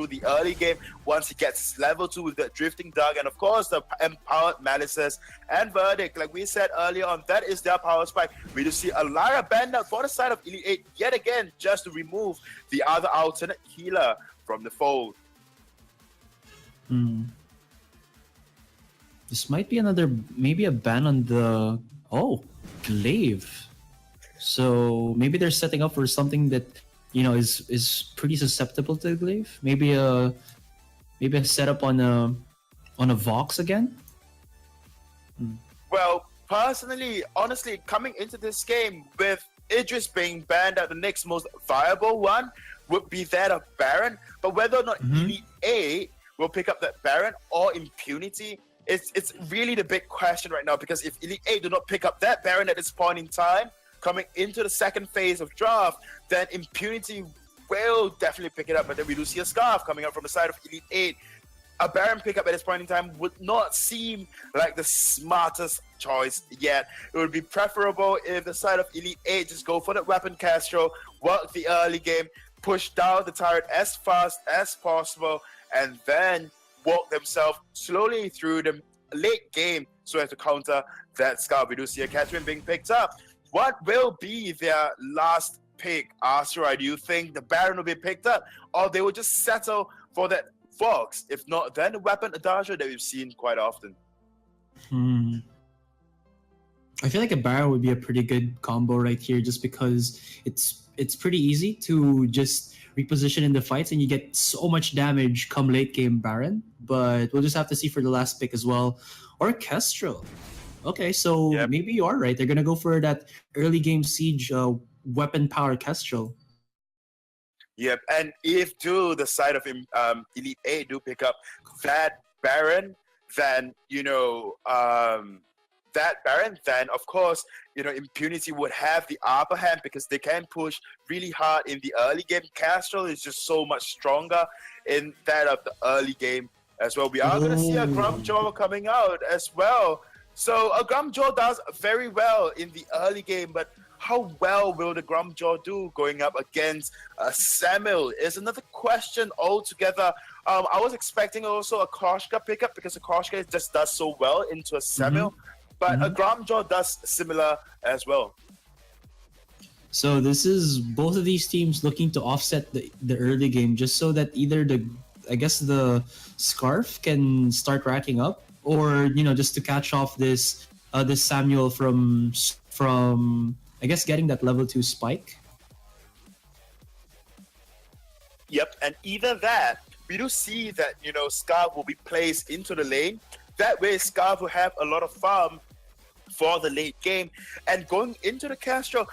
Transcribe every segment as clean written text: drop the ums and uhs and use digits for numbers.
through the early game once he gets level 2 with the Drifting Dog, and of course the Empowered Malices and Verdict. Like we said earlier on, that is their power spike. We do see a Lara banned out for the side of Elite 8 yet again, just to remove the other alternate healer from the fold. This might be maybe a ban on the glaive. So maybe they're setting up for something that is pretty susceptible to the glaive. Maybe a setup on a Vox again. Well, personally, honestly, coming into this game with Idris being banned out, the next most viable one would be that of Baron. But whether or not Elite 8 will pick up that Baron or Impunity, it's really the big question right now, because if Elite 8 do not pick up that Baron at this point in time, coming into the second phase of draft, then Impunity will definitely pick it up. But then we do see a Scarf coming up from the side of Elite 8. A Baron pickup at this point in time would not seem like the smartest choice yet. It would be preferable if the side of Elite 8 just go for the weapon Castro, work the early game, push down the turret as fast as possible, and then walk themselves slowly through the late game so as to counter that Scarf. We do see a Catherine being picked up. What will be their last pick, Asura? Do you think the Baron will be picked up, or they will just settle for that Fox? If not, then the weapon Adagio that we've seen quite often. I feel like a Baron would be a pretty good combo right here, just because it's pretty easy to just reposition in the fights and you get so much damage come late game Baron. But we'll just have to see for the last pick as well. Or Kestrel. Okay, so maybe you are right. They're gonna go for that early game siege weapon power Kestrel. Yep, and if the side of Elite 8 do pick up that Baron, then then of course Impunity would have the upper hand, because they can push really hard in the early game. Kestrel is just so much stronger in that of the early game as well. We are going to see a Grumjaw coming out as well. So a Grumjaw does very well in the early game, but how well will the Grumjaw do going up against Samuel is another question altogether. I was expecting also a Koshka pickup, because a Koshka just does so well into a Samuel, but a Grumjaw does similar as well. So this is both of these teams looking to offset the early game, just so that either the Scarf can start racking up, or just to catch off this Samuel from I guess getting that level 2 spike. Yep, and either that, we do see that Scarf will be placed into the lane. That way Scarf will have a lot of farm for the late game. And going into the Castro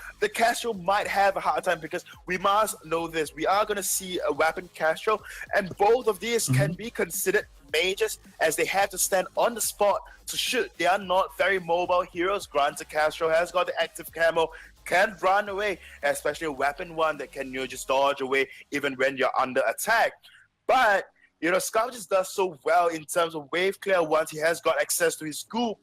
might have a hard time, because we must know this. We are going to see a weapon Castro, and both of these can be considered mages, as they have to stand on the spot to shoot. They are not very mobile heroes. Granted, Castro has got the active camo, can run away, especially a weapon one that can just dodge away even when you're under attack. But Scarf just does so well in terms of wave clear once he has got access to his scoop,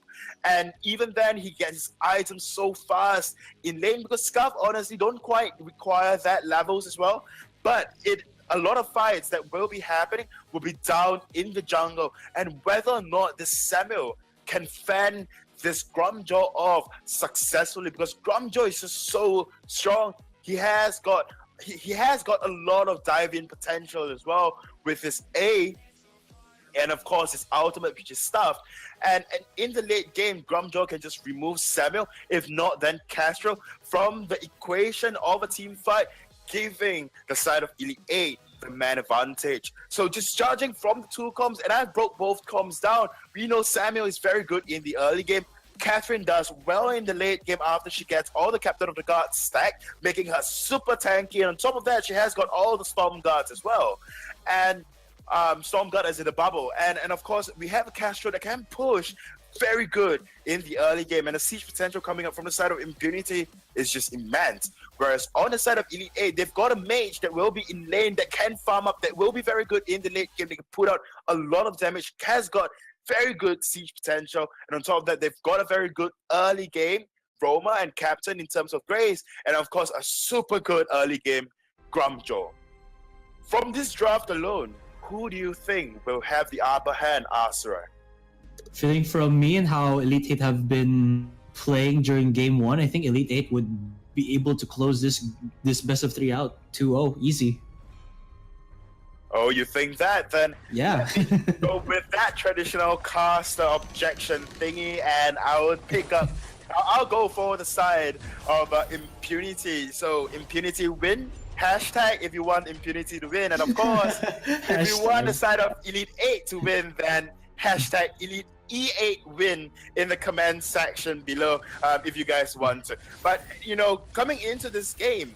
and even then he gets his items so fast in lane, because Scarf honestly don't quite require that levels as well. But a lot of fights that will be happening will be down in the jungle, and whether or not this Samuel can fan this Grumjaw off successfully, because Grumjaw is just so strong. He has got a lot of dive-in potential as well with his A, and of course his ultimate, which is stuffed. And in the late game, Grumjaw can just remove Samuel, if not then Castro, from the equation of a team fight, giving the side of Elite 8 the man advantage. So just judging from the two comms, and I broke both comms down, we know Samuel is very good in the early game. Catherine does well in the late game after she gets all the Captain of the Guard stacked, making her super tanky. And on top of that, she has got all the Storm Guards as well. And Storm Guard is in the bubble. And of course, we have a Castro that can push very good in the early game. And the siege potential coming up from the side of Impunity is just immense. Whereas on the side of Elite 8, they've got a mage that will be in lane, that can farm up, that will be very good in the late game. They can put out a lot of damage. Has got very good siege potential, and on top of that, they've got a very good early game Roma and Captain in terms of Grace, and of course a super good early game Grumjaw. From this draft alone, who do you think will have the upper hand, Asura? Feeling from me and how Elite 8 have been playing during game 1, I think Elite 8 would be able to close this best of 3 out 2-0 easy. Oh, you think that? Then Yeah. go with that traditional caster objection thingy, and I would pick up. I'll go for the side of Impunity. So Impunity win. Hashtag if you want Impunity to win, and of course, if you want the side of Elite 8 to win, then hashtag Elite E8 win in the comment section below if you guys want to. But you know, coming into this game,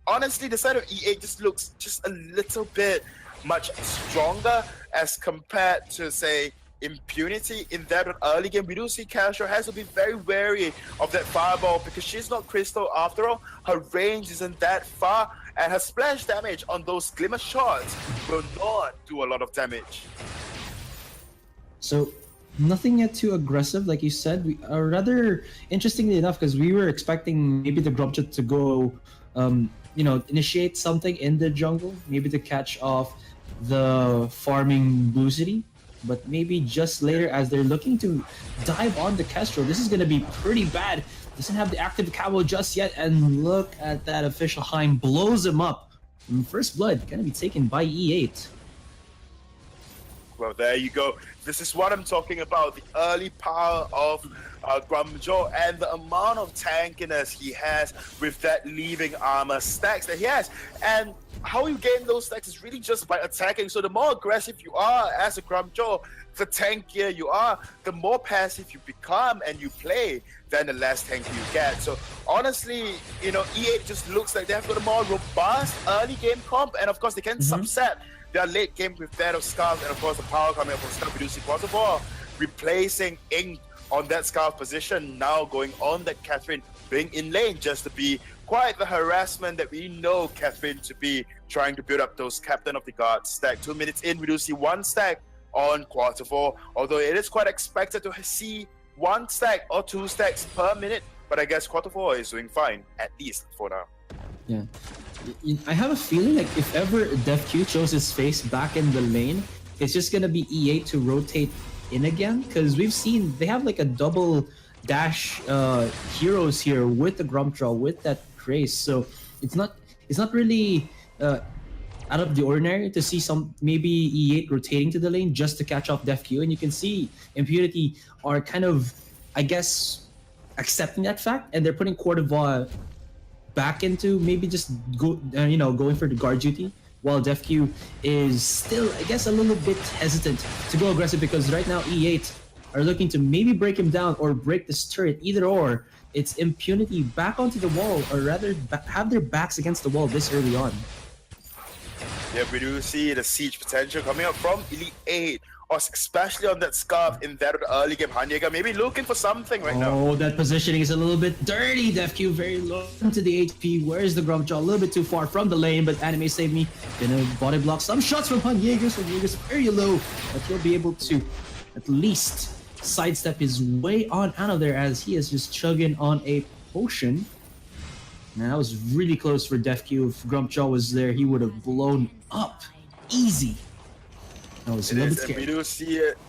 honestly, the side of E8 just looks just a little bit much stronger as compared to, say, Impunity. In that early game, we do see Castro has to be very wary of that fireball because she's not Crystal after all. Her range isn't that far, and her splash damage on those glimmer shots will not do a lot of damage. So nothing yet too aggressive, like you said. We are rather interestingly enough, because we were expecting maybe the Grubchut to go, initiate something in the jungle, maybe to catch off the farming Blue City. But maybe just later, as they're looking to dive on the Kestrel, this is going to be pretty bad. Doesn't have the active camo just yet, and look at that official Heim blows him up. And First Blood going to be taken by E8. Well, there you go. This is what I'm talking about. The early power of Grumjo and the amount of tankiness he has with that leaving armor stacks that he has. And how you gain those stacks is really just by attacking. So the more aggressive you are as a Grumjo, the tankier you are, the more passive you become and you play, then the less tanky you get. So honestly, you know, E8 just looks like they've got a more robust early game comp, and of course they can subset their late game with that of Scarf, and of course the power coming up from Scarf producing quarter four, replacing Ink on that Scarf position, now going on that Catherine being in lane just to be quite the harassment that we know Catherine to be, trying to build up those Captain of the Guard stack. 2 minutes in, we do see one stack on quarter four, although it is quite expected to see one stack or two stacks per minute, but I guess quarter four is doing fine, at least for now. Yeah. I have a feeling like if ever DefQ shows his face back in the lane, it's just gonna be E8 to rotate in again, because we've seen they have like a double dash heroes here with the Grumtraw, with that Grace, so it's not really out of the ordinary to see some maybe E8 rotating to the lane just to catch off DefQ, and you can see Impunity are kind of, I guess, accepting that fact, and they're putting Cordovan back into maybe just going for the guard duty, while DefQ is still, I guess, a little bit hesitant to go aggressive, because right now E8 are looking to maybe break him down or break this turret, either or. It's Impunity back onto the wall, or rather have their backs against the wall this early on. Yeah, we do see the siege potential coming up from Elite 8, or especially on that Scarf in that early game. Hanyega maybe looking for something right now. Oh, that positioning is a little bit dirty. DefQ very low into the HP. Where's the Grumjaw? A little bit too far from the lane, but Anime saved me. Gonna body block some shots from Hanyega, so Hanyaga's very low, but he'll be able to at least sidestep his way on out of there, as he is just chugging on a potion. Man, that was really close for DefQ. If Grumjaw was there, he would have blown up easy. I was a little bit scared.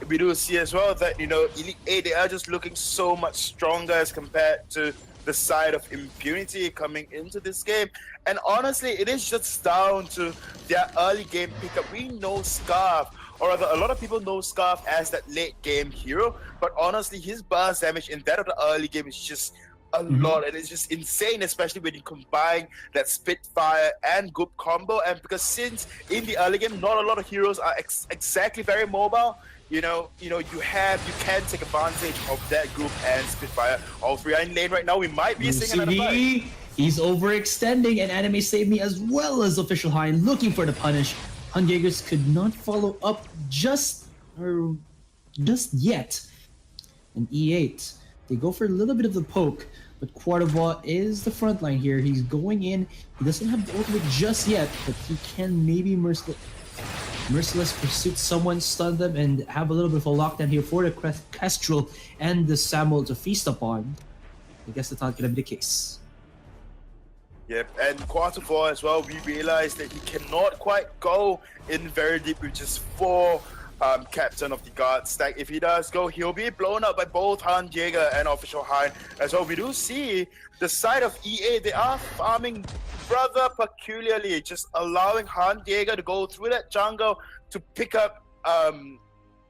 We do see as well that, you know, Elite 8, they are just looking so much stronger as compared to the side of Impunity coming into this game. And honestly, it is just down to their early game pickup. We know Scarf, or rather, a lot of people know Scarf as that late game hero, but honestly, his burst damage in that of the early game is just a lot, and it's just insane, especially when you combine that Spitfire and Goop combo. And because since in the early game, not a lot of heroes are exactly very mobile, you can take advantage of that Goop and Spitfire. All three are in lane right now. We might be seeing another fight. He's overextending, and Anime saved me as well as Official Hein looking for the punish. Hunjagers could not follow up just yet. And E8, they go for a little bit of the poke, but Quarterva is the front line here. He's going in. He doesn't have the ultimate just yet, but he can maybe Merciless Pursuit someone, stun them, and have a little bit of a lockdown here for the Kestrel and the Samuel to feast upon. I guess that's not going to be the case. Yep, and quarter four as well, we realized that he cannot quite go in very deep with just 4 captain of the guard stack. If he does go, he'll be blown up by both Han Jaeger and Official Hein as well. We do see the side of EA, they are farming rather peculiarly, just allowing Han Jaeger to go through that jungle to pick up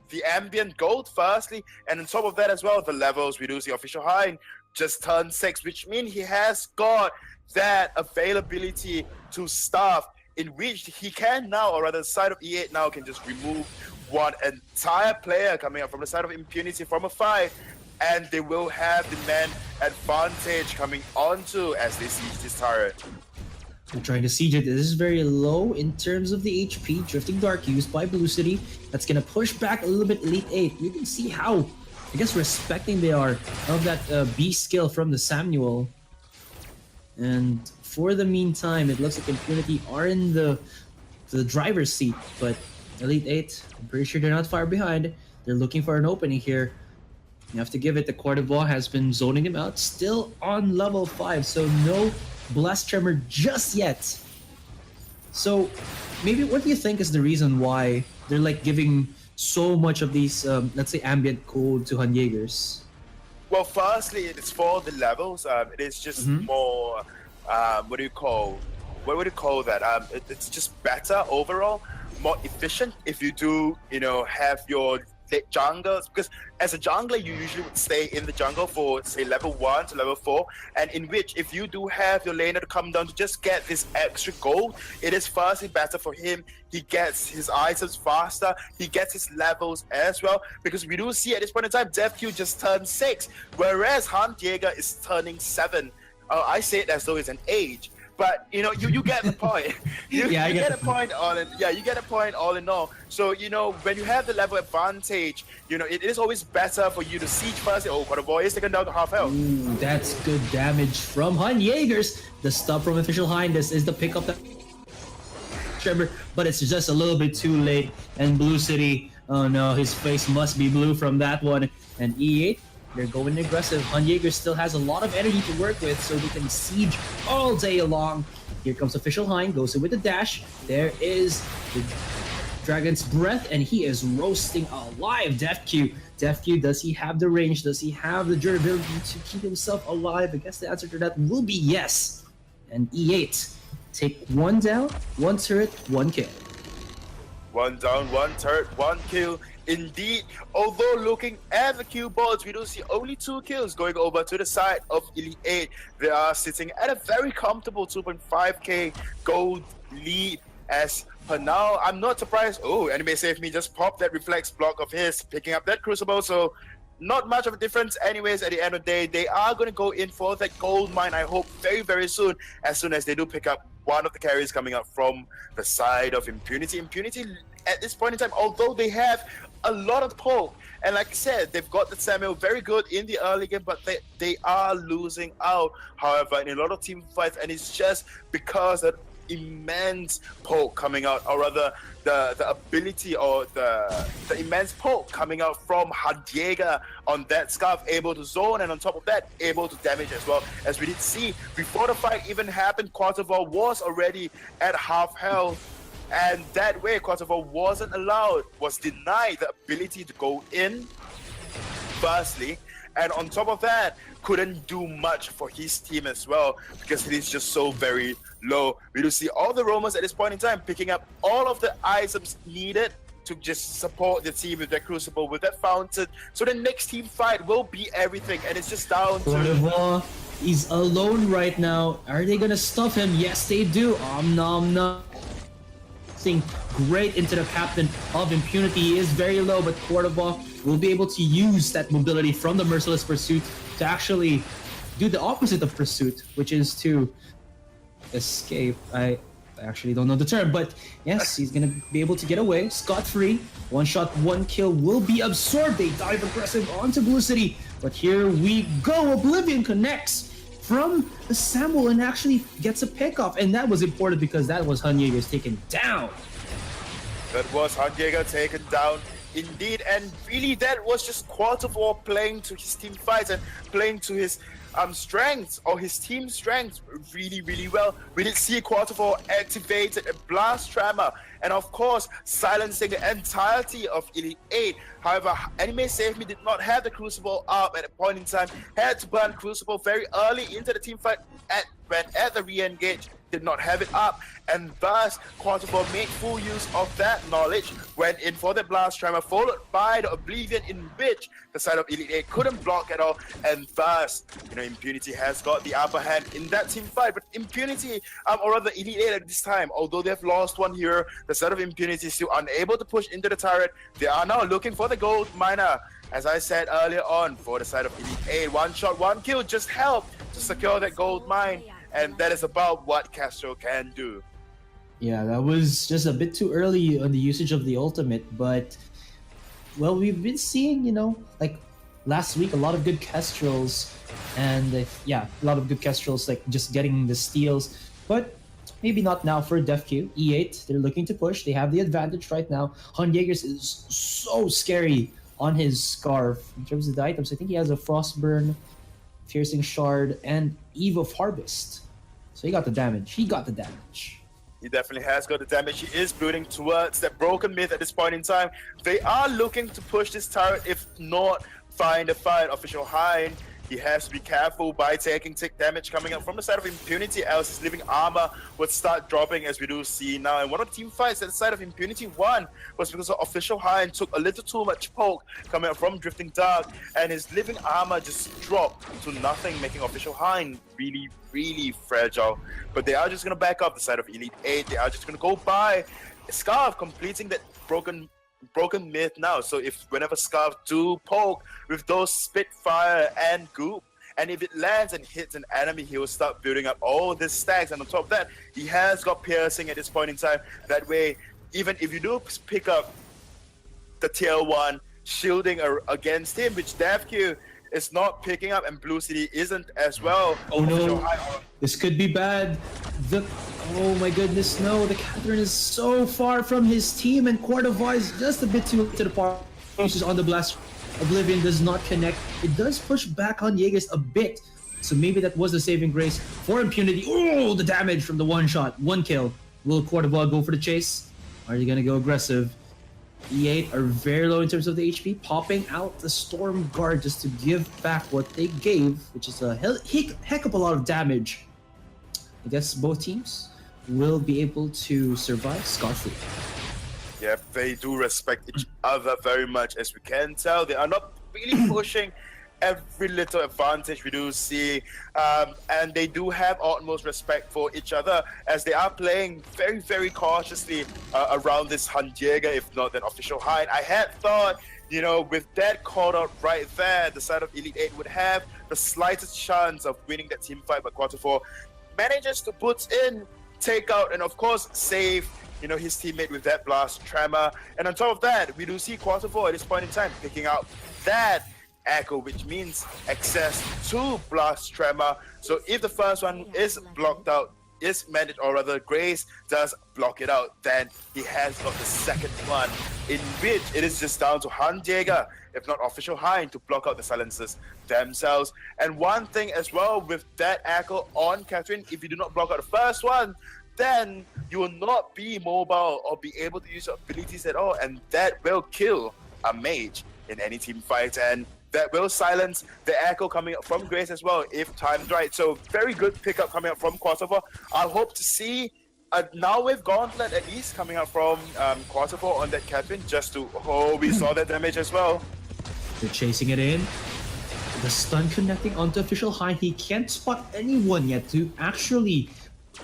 the ambient gold firstly, and on top of that as well, the levels. We do see Official Hein just turned 6, which means he has got that availability to staff, in which he can now, or rather the side of E8 now can just remove one entire player coming up from the side of Impunity from a 5, and they will have the man advantage coming onto as they siege this turret. They're trying to siege it. This is very low in terms of the HP. Drifting Dark used by Blue City. That's going to push back a little bit Elite 8. You can see how, I guess, respecting they are of that B skill from the Samuel. And for the meantime, it looks like Impunity are in the driver's seat. But Elite 8, I'm pretty sure they're not far behind. They're looking for an opening here. You have to give it. The Cordovan has been zoning him out. Still on level 5, so no Blast Tremor just yet. So maybe what do you think is the reason why they're like giving so much of these, let's say, ambient cold to Han Jaegers? Well, firstly, it's for the levels. It is just more, what do you call that? It's just better overall, more efficient if you do, have your jungles, because as a jungler you usually would stay in the jungle for say level 1 to level 4, and in which if you do have your laner to come down to just get this extra gold, it is firstly better for him. He gets his items faster, he gets his levels as well, because we do see at this point in time DevQ just turned 6, whereas Han Jaeger is turning 7. I say it as though it's an age, but you get the point. You get a point all in. Yeah, you get a point all in all. So when you have the level advantage, it is always better for you to siege first. Oh, Cordovan is taken down to half health. Ooh, that's good damage from Han Jaegers. The stop from Official Hein. This is the pickup that Trevor, but it's just a little bit too late. And Blue City, oh no, his face must be blue from that one. And E8. They're going aggressive. Han Jaeger still has a lot of energy to work with, so they can siege all day long. Here comes Official Hein, goes in with the dash. There is the Dragon's Breath, and he is roasting alive DevQ. DevQ, does he have the range? Does he have the durability to keep himself alive? I guess the answer to that will be yes. And E8 take 1 down, 1 turret, 1 kill. 1 down, 1 turret, 1 kill. Indeed, although looking at the kill boards, we do see only 2 kills going over to the side of Elite 8. They are sitting at a very comfortable 2.5k gold lead as per now. I'm not surprised. Oh, Anime Save Me just popped that reflex block of his, picking up that Crucible, so not much of a difference anyways. At the end of the day, they are going to go in for that gold mine, I hope, very, very soon as they do pick up one of the carries coming up from the side of Impunity. Impunity, at this point in time, although they have a lot of poke, and like I said, they've got the Samuel very good in the early game, but they are losing out, however, in a lot of team fights, and it's just because that immense poke coming out, or rather the ability or the immense poke coming out from Han Jaeger on that Scarf, able to zone, and on top of that, able to damage as well. As we did see, before the fight even happened, Cordovan was already at half health, and that way Cordovan wasn't allowed, was denied the ability to go in firstly, and on top of that, couldn't do much for his team as well, because it is just so very low. We do see all the roamers at this point in time picking up all of the items needed to just support the team with that Crucible, with that Fountain. So the next team fight will be everything, and it's just down to... Cordovan is alone right now. Are they gonna stop him? Yes, they do. Nom nom. Great into the captain of Impunity. He is very low, but Cordovan will be able to use that mobility from the Merciless Pursuit to actually do the opposite of Pursuit, which is to escape. I actually don't know the term, but yes, he's gonna be able to get away scot-free. 1 shot, 1 kill will be absorbed. They dive aggressive onto Blue City, but here we go. Oblivion connects from the Samuel and actually gets a pickoff, and that was important because that was Han Jaeger's taken down. That was Han Jaeger taken down indeed, and really that was just Quarter 4 playing to his team fights and playing to his strengths or his team's strengths really, really well. We did see quarter four activated a blast tremor and of course silencing the entirety of Elite 8. However, Anime Save Me did not have the Crucible up at a point in time, had to burn Crucible very early into the team fight at the re-engage, did not have it up, and thus quarter four made full use of that knowledge, went in for the blast tremor, followed by the Oblivion, in which the side of Elite 8 couldn't block at all, and thus, Impunity has got the upper hand in that team fight. But Impunity, or rather Elite 8 at this time, although they've lost one hero, the side of Impunity is still unable to push into the turret. They are now looking for the gold miner. As I said earlier on, for the side of Elite 8, one shot, one kill just helped to secure that gold mine. And that is about what Castro can do. Yeah, that was just a bit too early on the usage of the ultimate, but well, we've been seeing, like last week, a lot of good Kestrels, and a lot of good Kestrels, like just getting the steals, but maybe not now for DefQ. E8, they're looking to push. They have the advantage right now. Han Jaegers is so scary on his Scarf. In terms of the items, I think he has a Frostburn, Piercing Shard, and Eve of Harvest. So he got the damage. He definitely has got the damage. He is building towards that broken myth at this point in time. They are looking to push this turret, if not find a fight. Official Hein, he has to be careful by taking tick damage coming up from the side of Impunity, else his living armor would start dropping, as we do see now. And one of the team fights at the side of Impunity won was because of Official Hein took a little too much poke coming up from Drifting Dark, and his living armor just dropped to nothing, making Official Hein really, really fragile. But they are just going to back up the side of Elite 8. They are just going to go by Scarf, completing that broken myth now. So if whenever Scarf do poke with those Spitfire and Goop, and if it lands and hits an enemy, he will start building up all these stacks. And on top of that, he has got Piercing at this point in time. That way, even if you do pick up the tier 1 shielding against him, which DevQ is not picking up and Blue City isn't as well. Oh no, this could be bad. Oh my goodness, no, the Catherine is so far from his team, and Cordova is just a bit too late to the party. She's on the blast. Oblivion does not connect. It does push back on Jaegers a bit, so maybe that was the saving grace for Impunity. Oh, the damage from the one shot, one kill. Will Cordova go for the chase? Are they gonna go aggressive? E8 are very low in terms of the HP, popping out the Storm Guard just to give back what they gave, which is a heck of a lot of damage. I guess both teams will be able to survive Scarfree. Yep, they do respect each other very much, as we can tell. They are not really pushing every little advantage we do see, and they do have utmost respect for each other, as they are playing very, very cautiously around this Han Jaeger, if not then Official Hein. I had thought, with that called out right there, the side of Elite 8 would have the slightest chance of winning that team fight, but quarter 4 manages to put in, take out, and of course save his teammate with that blast tremor. And on top of that, we do see quarter 4 at this point in time picking out that Echo, which means access to blast tremor. So if the first one is blocked out, is managed, or rather Grace does block it out, then he has got the second one, in which it is just down to Han Jaeger, if not Official Hein, to block out the silencers themselves. And one thing as well with that Echo on Catherine, if you do not block out the first one, then you will not be mobile or be able to use your abilities at all, and that will kill a mage in any team fight, and that will silence the Echo coming up from Grace as well, if timed right. So very good pickup coming up from Quasova. I hope to see a now with Gauntlet at least coming up from Quasova on that Catherine, just to, we saw that damage as well. They're chasing it in. The stun connecting onto Official Hein. He can't spot anyone yet to actually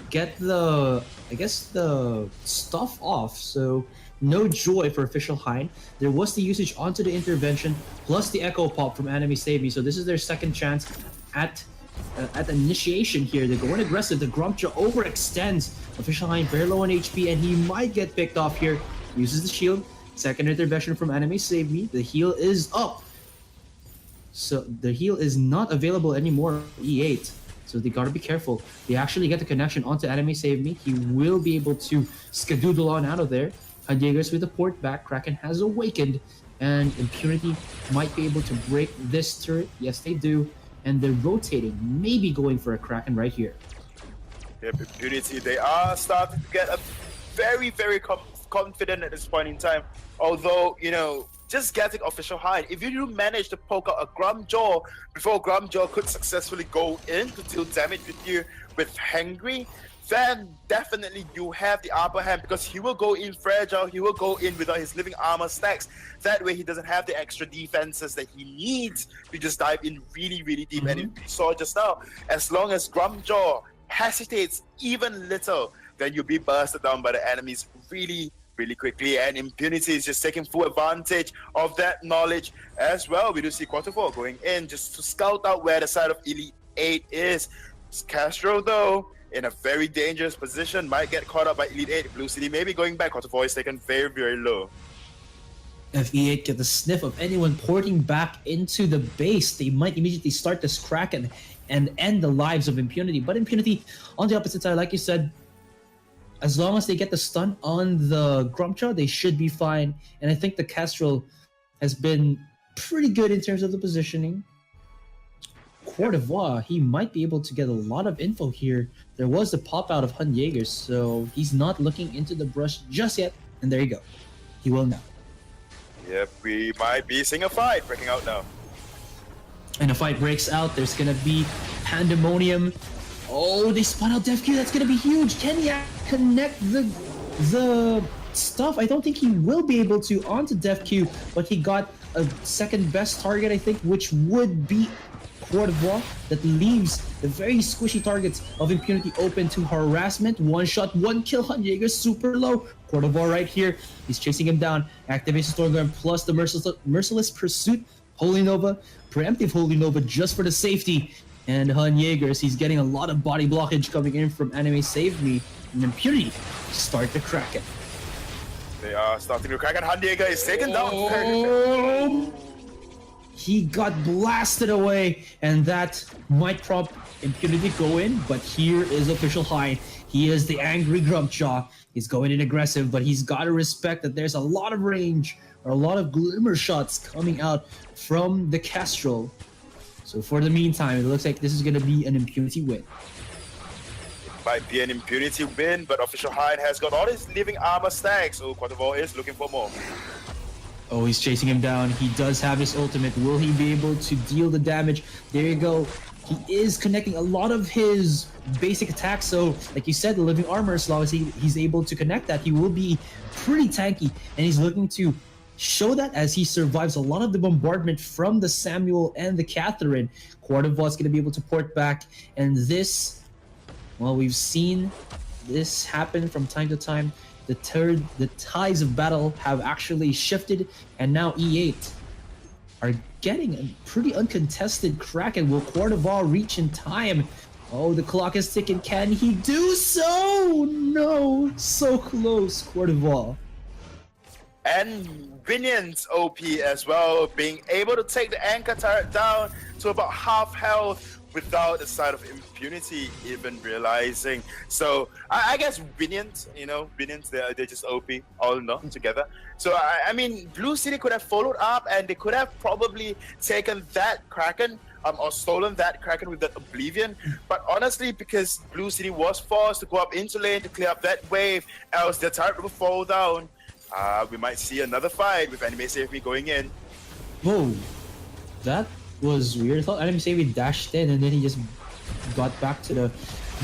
get the, the stuff off. So no joy for Official Hein. There was the usage onto the intervention, plus the Echo Pop from Anime Save Me. So this is their second chance at initiation here. They're going aggressive. The Grumpja overextends. Official Hein very low on HP, and he might get picked off here. Uses the shield. Second intervention from Anime Save Me. The heal is up. So the heal is not available anymore. E8. So they gotta be careful. They actually get the connection onto Anime Save Me. He will be able to skadoodle on out of there. Han Jaegers with the port back. Kraken has awakened, and Impunity might be able to break this turret. Yes, they do. and they're rotating, maybe going for a Kraken right here. Yep, Impunity, they are starting to get a very, very confident at this point in time. Although, you know, just getting official hide, if you do manage to poke out a Grumjaw before Grumjaw could successfully go in to deal damage with you with Hangry, then definitely you have the upper hand, because he will go in fragile, he will go in without his living armor stacks. That way he doesn't have the extra defenses that he needs to just dive in really, really deep. And if we saw just now, as long as Grumjaw hesitates even little, then you'll be bursted down by the enemies really, really quickly. And Impunity is just taking full advantage of that knowledge as well. We do see Quarter 4 going in just to scout out where the side of Elite 8 is. Castro, though, in a very dangerous position, might get caught up by Elite 8. Blue City maybe going back. Quarter 4 is taken very, very low. If E8 get the sniff of anyone porting back into the base, they might immediately start this Kraken and end the lives of Impunity. But Impunity, on the opposite side, like you said, as long as they get the stun on the Grumjaw, they should be fine. And I think the Kestrel has been pretty good in terms of the positioning. Quarter, he might be able to get a lot of info here. There was the pop out of Hun Jaeger, so he's not looking into the brush just yet. And there you go. He will now. Yep, we might be seeing a fight breaking out now. And a fight breaks out. There's gonna be pandemonium. Oh, they spun out Def Q. That's gonna be huge. Can he connect the stuff? I don't think he will be able to onto Def Q, but he got a second best target, I think, which would be Quarter, that leaves the very squishy targets of Impunity open to harassment. One shot, one kill. Hun Jaeger super low. Quarter right here. He's chasing him down. Activation Stormguard plus the Merciless Pursuit. Holy Nova, preemptive Holy Nova just for the safety. And Hun Jaegers, he's getting a lot of body blockage coming in from Anime Save Me. And Impunity start to crack it. They are starting to crack, and Hun Jaeger is taken down. He got blasted away, and that might prompt Impunity to go in, but here is official high. He is the angry Grumjaw. He's going in aggressive, but he's got to respect that there's a lot of range or a lot of glimmer shots coming out from the Kestrel. So for the meantime, it looks like this is going to be an Impunity win. Might be an Impunity win, but Official Hyde has got all his living armor stacks, so Quarter is looking for more. Oh, he's chasing him down. He does have his ultimate. Will he be able to deal the damage? There you go. He is connecting a lot of his basic attacks. So, like you said, the living armor, as long as he's able to connect that, he will be pretty tanky. And he's looking to show that as he survives a lot of the bombardment from the Samuel and the Catherine. Quarter's going to be able to port back. And this, well, we've seen this happen from time to time. The tides of battle have actually shifted, and now E8 are getting a pretty uncontested Kraken. Will Quarter reach in time? Oh, the clock is ticking. Can he do so? No, so close, Quarter. And Vinyan's OP as well, being able to take the anchor turret down to about half health without the side of Impunity even realizing. So I guess Vinians, they're just OP all in all together. So I mean, Blue City could have followed up, and they could have probably taken that Kraken or stolen that Kraken with that Oblivion. But honestly, because Blue City was forced to go up into lane to clear up that wave, else their turret will fall down. We might see another fight with Anime Save Me going in. Whoa, that was weird. I thought Anime Save Me dashed in and then he just got back to the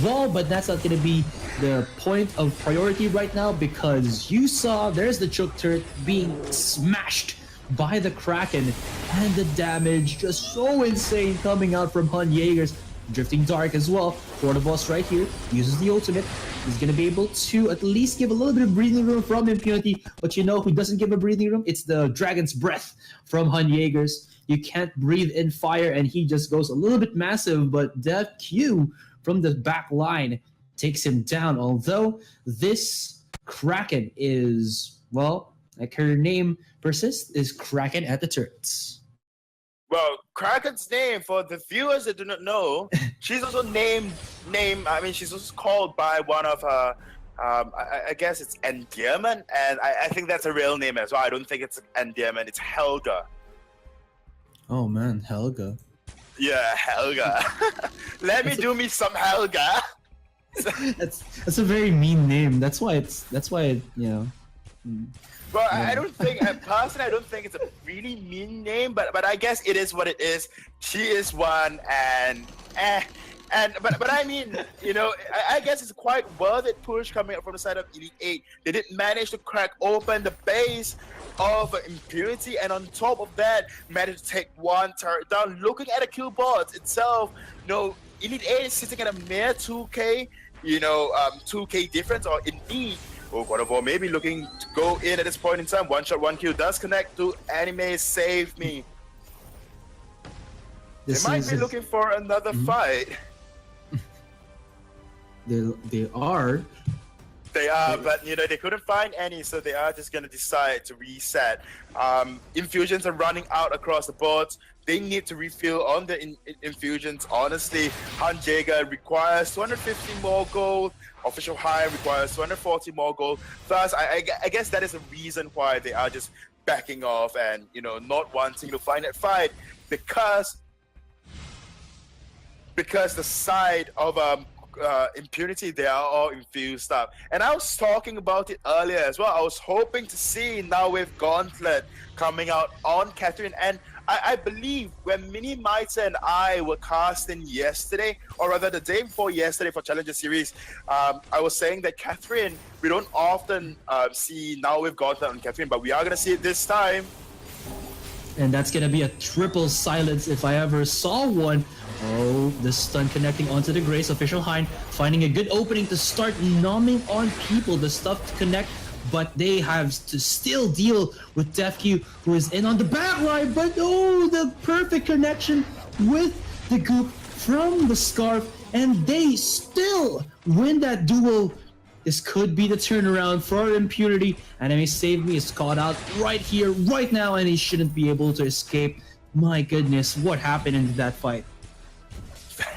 wall, but that's not going to be the point of priority right now, because you saw there's the choke turret being smashed by the Kraken, and the damage just so insane coming out from Hun Jaegers. Drifting Dark as well. Quarter right here uses the ultimate. He's going to be able to at least give a little bit of breathing room from Impunity, but you know who doesn't give a breathing room? It's the Dragon's Breath from Hun Jaegers. You can't breathe in fire, and he just goes a little bit massive, but Def Q from the back line takes him down. Although this Kraken is, well, like her name persists, is Kraken at the turrets. Well, Kraken's name, for the viewers that do not know, she's also she's also called by one of her, I guess it's endearment, and I think that's a real name as well. I don't think it's endearment, it's Helga. Oh man, Helga. Yeah, Helga. Let me do me some Helga. That's a very mean name. That's why you know. Well, I don't think, personally, I don't think it's a really mean name, but I guess it is what it is. She is one, and but I mean, you know, I guess it's quite worth it push coming up from the side of Elite 8. They did manage to crack open the base of Impunity, and on top of that, managed to take one turret down. Looking at the kill boards itself, you know, Elite 8 is sitting at a mere 2k, 2k difference, or indeed, God of War maybe looking to go in at this point in time. One shot, one kill does connect to Anime Save Me. They might be looking for another fight. They are. They are, but they couldn't find any, so they are just gonna decide to reset. Infusions are running out across the boards. They need to refill on the infusions. Honestly, Hunt Jaeger requires 250 more gold. Official High requires 240 more gold. Thus, I guess that is the reason why they are just backing off and not wanting to find that fight, because the side of Impunity, they are all infused up. And I was talking about it earlier as well. I was hoping to see now with Gauntlet coming out on Catherine, and I believe when Mini Mitre and I were casting yesterday, or rather the day before yesterday for Challenger Series, I was saying that Catherine, we don't often see now with Gauntlet on Catherine, but we are going to see it this time. And that's going to be a triple silence if I ever saw one. Oh, the stun connecting onto the Grace. Official Hind finding a good opening to start numbing on people. The stuff to connect, but they have to still deal with DefQ, who is in on the back line. But oh, the perfect connection with the Goop from the Scarf, and they still win that duel. This could be the turnaround for Impunity. Anime Save Me is caught out right here, right now, and he shouldn't be able to escape. My goodness, what happened in that fight?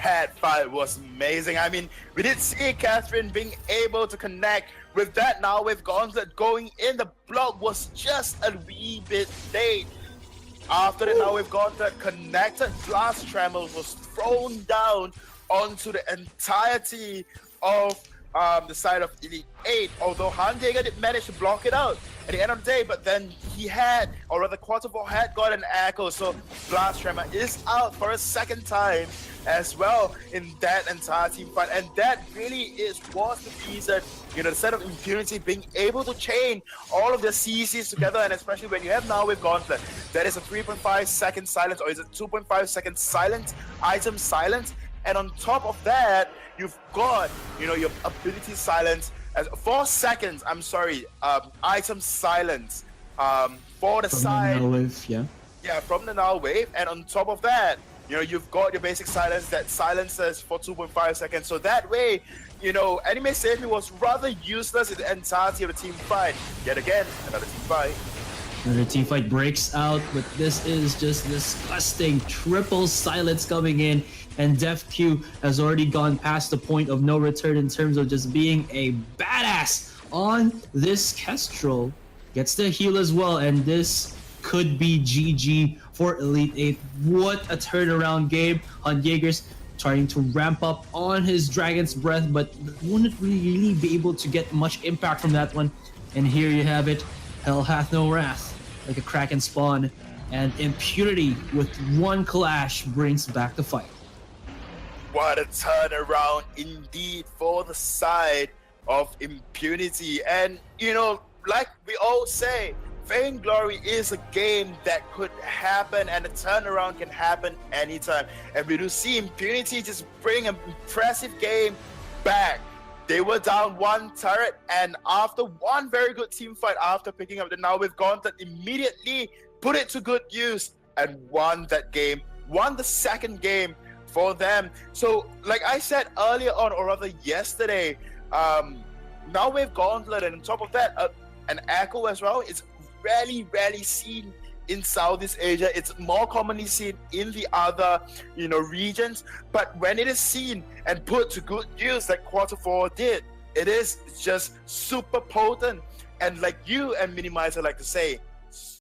That fight was amazing. I mean, we did see Catherine being able to connect with that. Now with Gauntlet going in, the block was just a wee bit late. After the Now with Gauntlet connected, Blast Tremble was thrown down onto the entirety of the side of Elite 8, although Handega did manage to block it out at the end of the day, but then he had, or rather Quarterfall had got an echo, so Blast Tremor is out for a second time as well in that entire team fight, and that really was the reason, the set of Impunity being able to chain all of the CCs together, and especially when you have now with Gauntlet, that is a 3.5 second silence, or is it 2.5 second silence, item silence, and on top of that, you've got, your ability silence as 4 seconds. I'm sorry, item silence for the From side. The null wave, yeah. Yeah, from the null wave, and on top of that, you've got your basic silence that silences for 2.5 seconds. So that way, Anime Save Me was rather useless in the entirety of the team fight. Yet again, another team fight. Another team fight breaks out, but this is just disgusting. Triple silence coming in, and DefQ has already gone past the point of no return in terms of just being a badass on this Kestrel. Gets the heal as well, and this could be GG for Elite 8. What a turnaround game. On Jaegers trying to ramp up on his Dragon's Breath, but wouldn't really be able to get much impact from that one. And here you have it. Hell hath no wrath, like a Kraken spawn, and Impunity with one clash brings back the fight. What a turnaround indeed for the side of Impunity. And, like we all say, Vainglory is a game that could happen, and a turnaround can happen anytime. And we do see Impunity just bring an impressive game back. They were down one turret, and after one very good team fight, after picking up the Now with Gauntlet, immediately put it to good use and won that game, won the second game for them. So, like I said earlier on, or rather yesterday, Now with Gauntlet, and on top of that, an Echo as well, it's rarely seen in Southeast Asia. It's more commonly seen in the other, regions. But when it is seen and put to good use, like Quarter4 did, it is just super potent. And like you and Minimizer like to say,